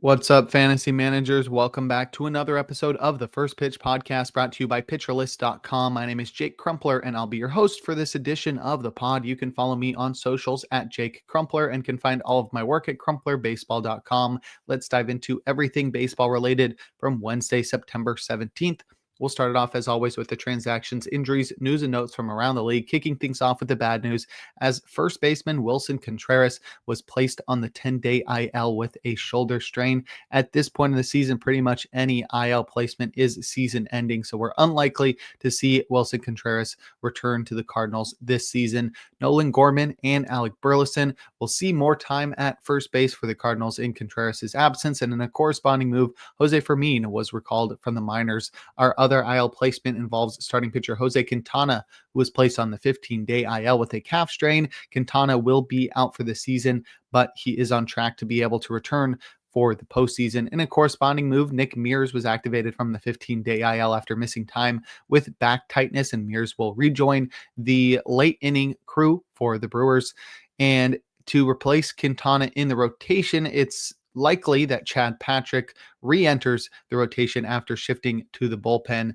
What's up, fantasy managers? Welcome back to another episode of the First Pitch Podcast brought to you by PitcherList.com. My name is Jake Crumpler, and I'll be your host for this edition of the pod. You can follow me on socials at Jake Crumpler and can find all of my work at CrumplerBaseball.com. Let's dive into everything baseball related from Wednesday, September 17th. We'll start it off, as always, with the transactions, injuries, news, and notes from around the league, kicking things off with the bad news as first baseman Willson Contreras was placed on the 10-day IL with a shoulder strain. At this point in the season, pretty much any IL placement is season ending, so we're unlikely to see Willson Contreras return to the Cardinals this season. Nolan Gorman and Alec Burleson will see more time at first base for the Cardinals in Contreras' absence, and in a corresponding move, Jose Fermin was recalled from the minors. Our other IL placement involves starting pitcher Jose Quintana, who was placed on the 15-day IL with a calf strain. Quintana will be out for the season, but he is on track to be able to return for the postseason. In a corresponding move, Nick Mears was activated from the 15-day IL after missing time with back tightness, and Mears will rejoin the late inning crew for the Brewers. And to replace Quintana in the rotation, it's likely that Chad Patrick re-enters the rotation after shifting to the bullpen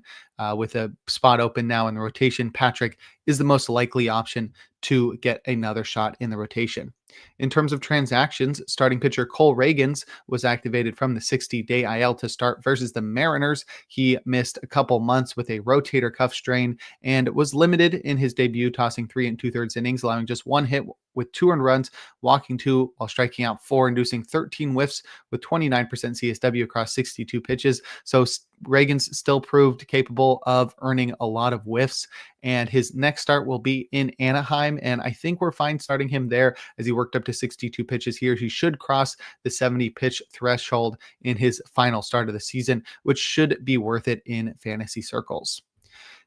with a spot open now in the rotation. Patrick is the most likely option to get another shot in the rotation. In terms of transactions, starting pitcher Cole Ragans was activated from the 60-day IL to start versus the Mariners. He missed a couple months with a rotator cuff strain and was limited in his debut, tossing 3 2/3 innings, allowing just one hit with 2 earned runs, walking 2 while striking out 4, inducing 13 whiffs with 29% CSW across 62 pitches. So Ragans still proved capable of earning a lot of whiffs, and his next start will be in Anaheim, and I think we're fine starting him there as he worked up to 62 pitches here. He should cross the 70 pitch threshold in his final start of the season, which should be worth it in fantasy circles.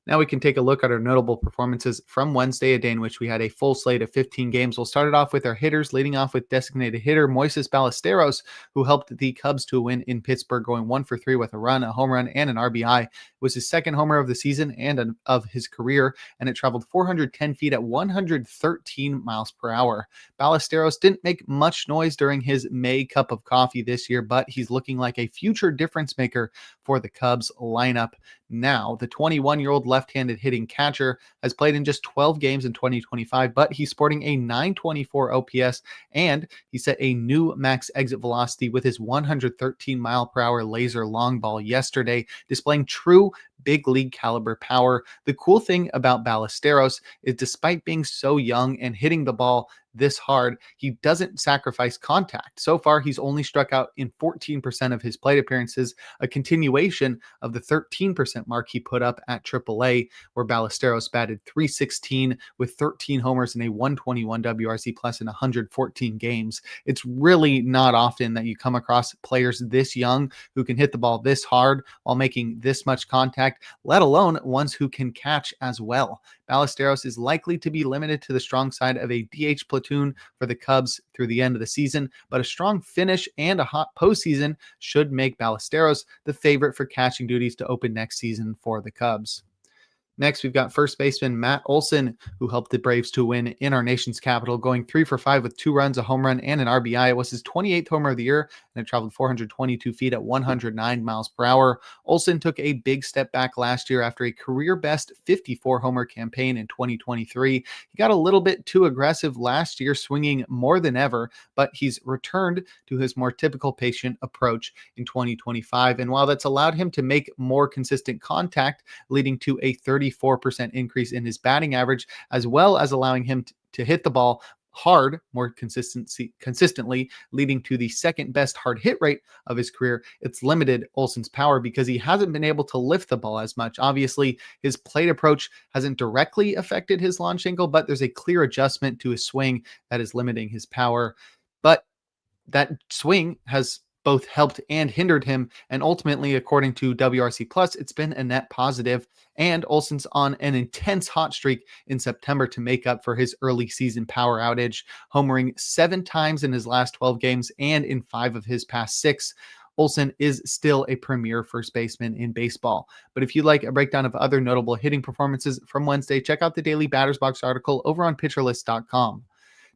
Now we can take a look at our notable performances from Wednesday, a day in which we had a full slate of 15 games. We'll start it off with our hitters, leading off with designated hitter Moises Ballesteros, who helped the Cubs to a win in Pittsburgh, going 1 for 3 with a run, a home run, and an RBI. It was his second homer of the season and of his career, and it traveled 410 feet at 113 miles per hour. Ballesteros didn't make much noise during his May cup of coffee this year, but he's looking like a future difference maker for the Cubs lineup now. The 21-year-old left-handed hitting catcher has played in just 12 games in 2025, but he's sporting a 924 OPS, and he set a new max exit velocity with his 113 mile per hour laser long ball yesterday, displaying true big league caliber power. The cool thing about Ballesteros is, despite being so young and hitting the ball this hard, he doesn't sacrifice contact. So far, he's only struck out in 14% of his plate appearances, a continuation of the 13% mark he put up at AAA, where Ballesteros batted .316 with 13 homers and a 121 WRC plus in 114 games. It's really not often that you come across players this young who can hit the ball this hard while making this much contact, let alone ones who can catch as well. Ballesteros is likely to be limited to the strong side of a DH platoon for the Cubs through the end of the season, but a strong finish and a hot postseason should make Ballesteros the favorite for catching duties to open next season for the Cubs. Next, we've got first baseman Matt Olson, who helped the Braves to win in our nation's capital, going 3 for 5 with 2 runs, a home run, and an RBI. It was his 28th homer of the year, and it traveled 422 feet at 109 miles per hour. Olson took a big step back last year after a career-best 54-homer campaign in 2023. He got a little bit too aggressive last year, swinging more than ever, but he's returned to his more typical patient approach in 2025, and while that's allowed him to make more consistent contact, leading to a 34% increase in his batting average, as well as allowing him to hit the ball hard more consistently, leading to the second best hard hit rate of his career. It's limited Olson's power because he hasn't been able to lift the ball as much. Obviously, his plate approach hasn't directly affected his launch angle, but there's a clear adjustment to his swing that is limiting his power. But that swing has both helped and hindered him, and ultimately, according to WRC Plus, it's been a net positive. And Olson's on an intense hot streak in September to make up for his early season power outage, homering 7 times in his last 12 games and in 5 of his past 6. Olson is still a premier first baseman in baseball. But if you'd like a breakdown of other notable hitting performances from Wednesday, check out the Daily Batters Box article over on PitcherList.com.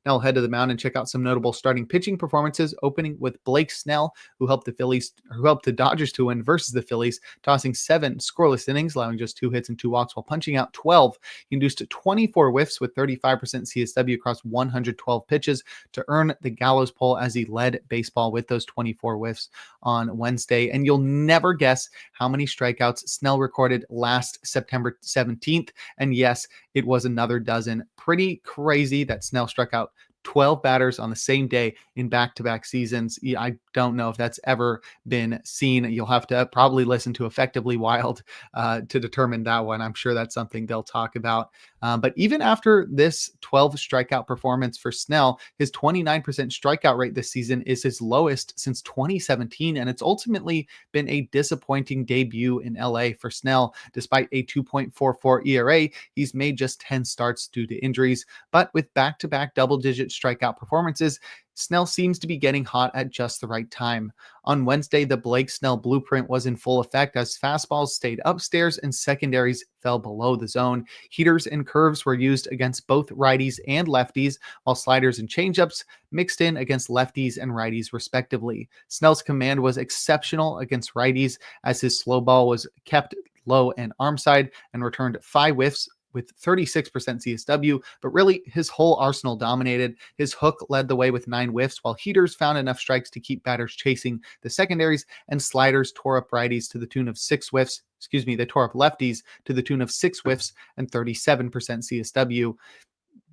Now we'll head to the mound and check out some notable starting pitching performances, opening with Blake Snell, who helped the Dodgers to win versus the Phillies, tossing 7 scoreless innings, allowing just 2 hits and 2 walks while punching out 12. He induced 24 whiffs with 35% CSW across 112 pitches to earn the gallows pole as he led baseball with those 24 whiffs on Wednesday. And you'll never guess how many strikeouts Snell recorded last September 17th. And yes, it was another dozen. Pretty crazy that Snell struck out 12 batters on the same day in back-to-back seasons. I don't know if that's ever been seen. You'll have to probably listen to Effectively Wild to determine that one. I'm sure that's something they'll talk about. But even after this 12 strikeout performance for Snell, his 29% strikeout rate this season is his lowest since 2017, and it's ultimately been a disappointing debut in LA for Snell. Despite a 2.44 ERA, he's made just 10 starts due to injuries, but with back-to-back double-digit strikeout performances, Snell seems to be getting hot at just the right time. On Wednesday, the Blake Snell blueprint was in full effect as fastballs stayed upstairs and secondaries fell below the zone. Heaters and curves were used against both righties and lefties, while sliders and changeups mixed in against lefties and righties respectively. Snell's command was exceptional against righties as his slow ball was kept low and arm side and returned 5 whiffs with 36% CSW, but really his whole arsenal dominated. His hook led the way with 9 whiffs, while heaters found enough strikes to keep batters chasing the secondaries, and sliders tore up righties to the tune of 6 whiffs. They tore up lefties to the tune of 6 whiffs and 37% CSW.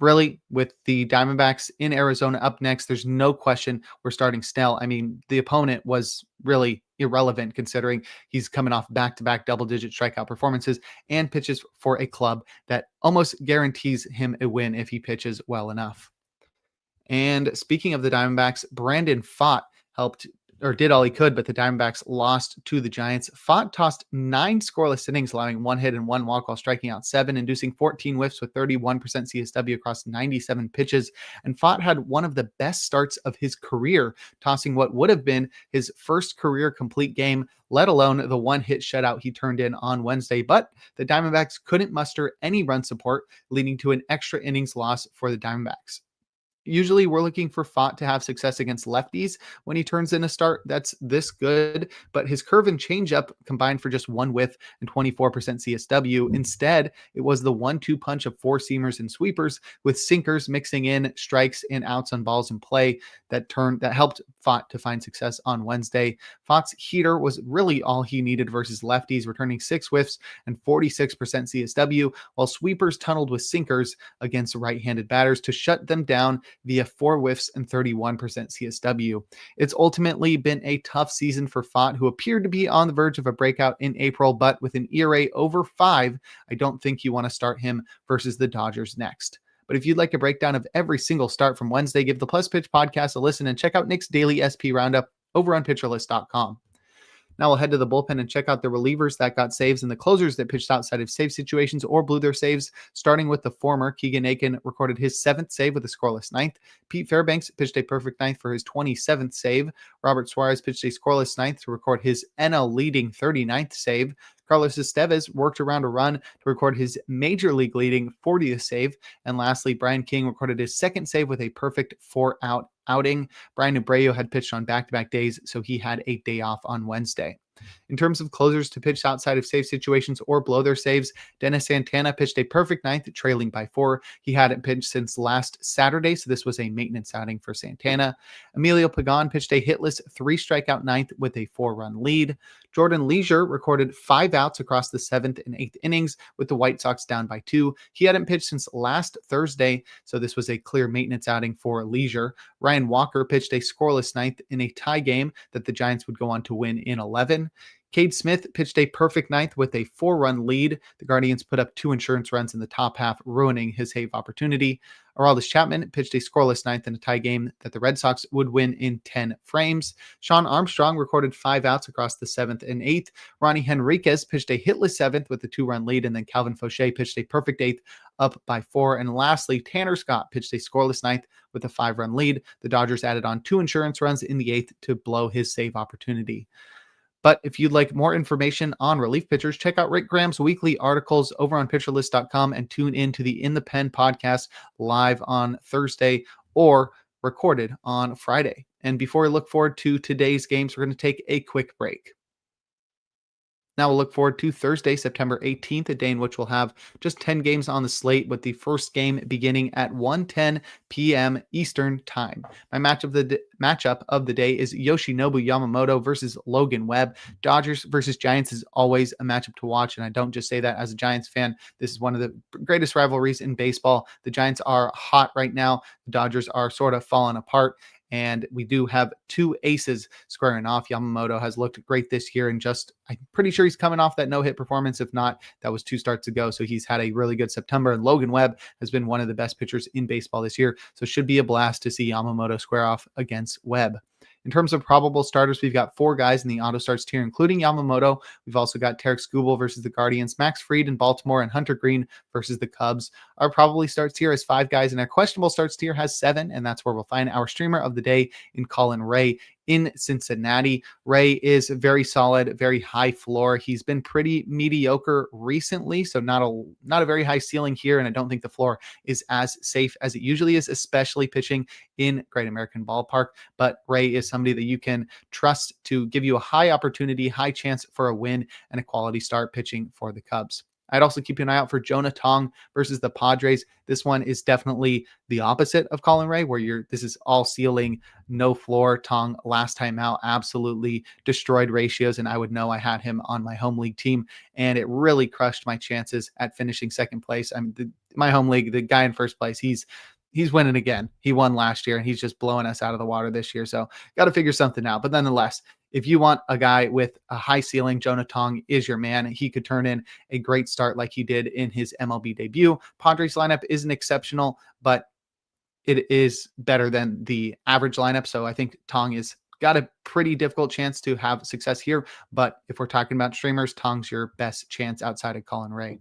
Really, with the Diamondbacks in Arizona up next, there's no question we're starting Snell. I mean, the opponent was really irrelevant considering he's coming off back-to-back double-digit strikeout performances and pitches for a club that almost guarantees him a win if he pitches well enough. And speaking of the Diamondbacks, Brandon Pfaadt did all he could, but the Diamondbacks lost to the Giants. Pfaadt tossed 9 scoreless innings, allowing 1 hit and 1 walk while striking out 7, inducing 14 whiffs with 31% CSW across 97 pitches. And Pfaadt had one of the best starts of his career, tossing what would have been his first career complete game, let alone the 1-hit shutout he turned in on Wednesday. But the Diamondbacks couldn't muster any run support, leading to an extra innings loss for the Diamondbacks. Usually we're looking for Pfaadt to have success against lefties when he turns in a start that's this good, but his curve and changeup combined for just 1 whiff and 24% CSW. Instead, it was the 1-2 punch of 4-seamers and sweepers with sinkers mixing in strikes and outs on balls in play that helped Pfaadt to find success on Wednesday. Pfaadt's heater was really all he needed versus lefties, returning 6 whiffs and 46% CSW, while sweepers tunneled with sinkers against right-handed batters to shut them down via 4 whiffs and 31% CSW. It's ultimately been a tough season for Pfaadt, who appeared to be on the verge of a breakout in April, but with an ERA over 5, I don't think you want to start him versus the Dodgers next. But if you'd like a breakdown of every single start from Wednesday, give the Plus Pitch podcast a listen and check out Nick's daily SP roundup over on pitcherlist.com. Now we'll head to the bullpen and check out the relievers that got saves and the closers that pitched outside of save situations or blew their saves. Starting with the former, Keegan Aiken recorded his 7th save with a scoreless 9th. Pete Fairbanks pitched a perfect 9th for his 27th save. Robert Suarez pitched a scoreless 9th to record his NL-leading 39th save. Carlos Estevez worked around a run to record his major league leading 40th save. And lastly, Brian King recorded his 2nd save with a perfect 4-out outing. Brian Abreu had pitched on back-to-back days, so he had a day off on Wednesday. In terms of closers to pitch outside of save situations or blow their saves, Dennis Santana pitched a perfect 9th, trailing by 4. He hadn't pitched since last Saturday, so this was a maintenance outing for Santana. Emilio Pagan pitched a hitless 3-strikeout 9th with a 4-run lead. Jordan Leisure recorded 5 outs across the 7th and 8th innings with the White Sox down by 2. He hadn't pitched since last Thursday, so this was a clear maintenance outing for Leisure. Ryan Walker pitched a scoreless 9th in a tie game that the Giants would go on to win in 11. Cade Smith pitched a perfect 9th with a 4-run lead. The Guardians put up 2 insurance runs in the top half, ruining his save opportunity. Aroldis Chapman pitched a scoreless 9th in a tie game that the Red Sox would win in 10 frames. Sean Armstrong recorded 5 outs across the 7th and 8th. Ronnie Henriquez pitched a hitless 7th with a 2-run lead, and then Calvin Fauché pitched a perfect 8th up by 4. And lastly, Tanner Scott pitched a scoreless 9th with a 5-run lead. The Dodgers added on 2 insurance runs in the 8th to blow his save opportunity. But if you'd like more information on relief pitchers, check out Rick Graham's weekly articles over on pitcherlist.com and tune in to the In the Pen podcast live on Thursday or recorded on Friday. And before we look forward to today's games, we're going to take a quick break. Now we'll look forward to Thursday, September 18th, a day in which we'll have just 10 games on the slate, with the first game beginning at 1:10 p.m. Eastern Time. My matchup of the day is Yoshinobu Yamamoto versus Logan Webb. Dodgers versus Giants is always a matchup to watch, and I don't just say that as a Giants fan. This is one of the greatest rivalries in baseball. The Giants are hot right now. The Dodgers are sort of falling apart. And we do have two aces squaring off. Yamamoto has looked great this year, and I'm pretty sure he's coming off that no-hit performance. If not, that was 2 starts ago. So he's had a really good September. And Logan Webb has been one of the best pitchers in baseball this year. So it should be a blast to see Yamamoto square off against Webb. In terms of probable starters, we've got 4 guys in the auto starts tier, including Yamamoto. We've also got Tarek Skubal versus the Guardians, Max Fried in Baltimore, and Hunter Green versus the Cubs. Our probably starts tier has 5 guys, and our questionable starts tier has 7, and that's where we'll find our streamer of the day in Colin Ray in Cincinnati. Ray is very solid, very high floor. He's been pretty mediocre recently, so not a very high ceiling here, and I don't think the floor is as safe as it usually is, especially pitching in Great American Ballpark. But Ray is somebody that you can trust to give you a high opportunity, high chance for a win, and a quality start pitching for the Cubs. I'd also keep an eye out for Jonah Tong versus the Padres. This one is definitely the opposite of Colin Ray, where this is all ceiling, no floor. Tong last time out absolutely destroyed ratios, and I would know I had him on my home league team, and it really crushed my chances at finishing second place. My home league, the guy in first place, he's winning again. He won last year, and he's just blowing us out of the water this year. So got to figure something out. But nonetheless, if you want a guy with a high ceiling, Jonah Tong is your man. He could turn in a great start like he did in his MLB debut. Padres lineup isn't exceptional, but it is better than the average lineup. So I think Tong is got a pretty difficult chance to have success here. But if we're talking about streamers, Tong's your best chance outside of Colin Ray.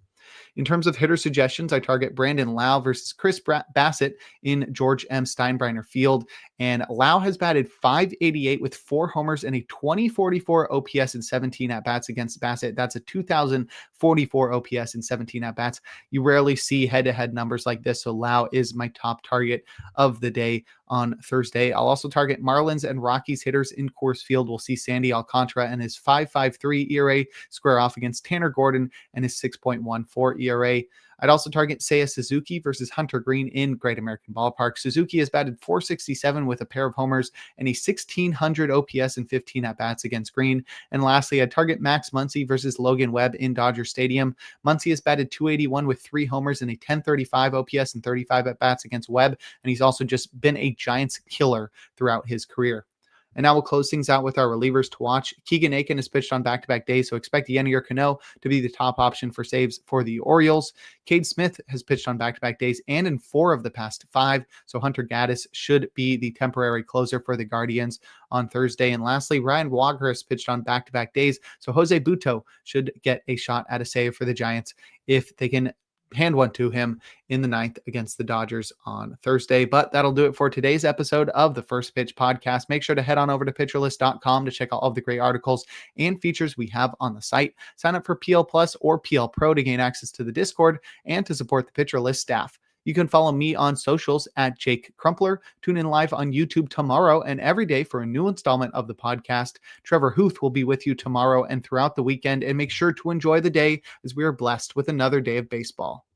In terms of hitter suggestions, I target Brandon Lau versus Chris Bassett in George M. Steinbrenner Field. And Lau has batted .588 with 4 homers and a .2044 OPS in 17 at-bats against Bassett. That's a 2,044 OPS in 17 at-bats. You rarely see head-to-head numbers like this, so Lau is my top target of the day on Thursday. I'll also target Marlins and Rockies hitters in Coors Field. We'll see Sandy Alcantara and his 5.53 ERA square off against Tanner Gordon and his 6.14 ERA. I'd also target Seiya Suzuki versus Hunter Green in Great American Ballpark. Suzuki has batted .467 with a pair of homers and a 1,600 OPS in 15 at-bats against Green. And lastly, I'd target Max Muncy versus Logan Webb in Dodger Stadium. Muncy has batted .281 with 3 homers and a 1,035 OPS and 35 at-bats against Webb, and he's also just been a Giants killer throughout his career. And now we'll close things out with our relievers to watch. Keegan Aiken has pitched on back-to-back days, so expect Yennier Cano to be the top option for saves for the Orioles. Cade Smith has pitched on back-to-back days and in 4 of the past 5, so Hunter Gaddis should be the temporary closer for the Guardians on Thursday. And lastly, Ryan Walker has pitched on back-to-back days, so Jose Butto should get a shot at a save for the Giants if they can hand one to him in the 9th against the Dodgers on Thursday. But that'll do it for today's episode of the First Pitch Podcast. Make sure to head on over to pitcherlist.com to check out all of the great articles and features we have on the site. Sign up for PL Plus or PL Pro to gain access to the Discord and to support the Pitcher List staff. You can follow me on socials at Jake Crumpler. Tune in live on YouTube tomorrow and every day for a new installment of the podcast. Trevor Hooth will be with you tomorrow and throughout the weekend. And make sure to enjoy the day as we are blessed with another day of baseball.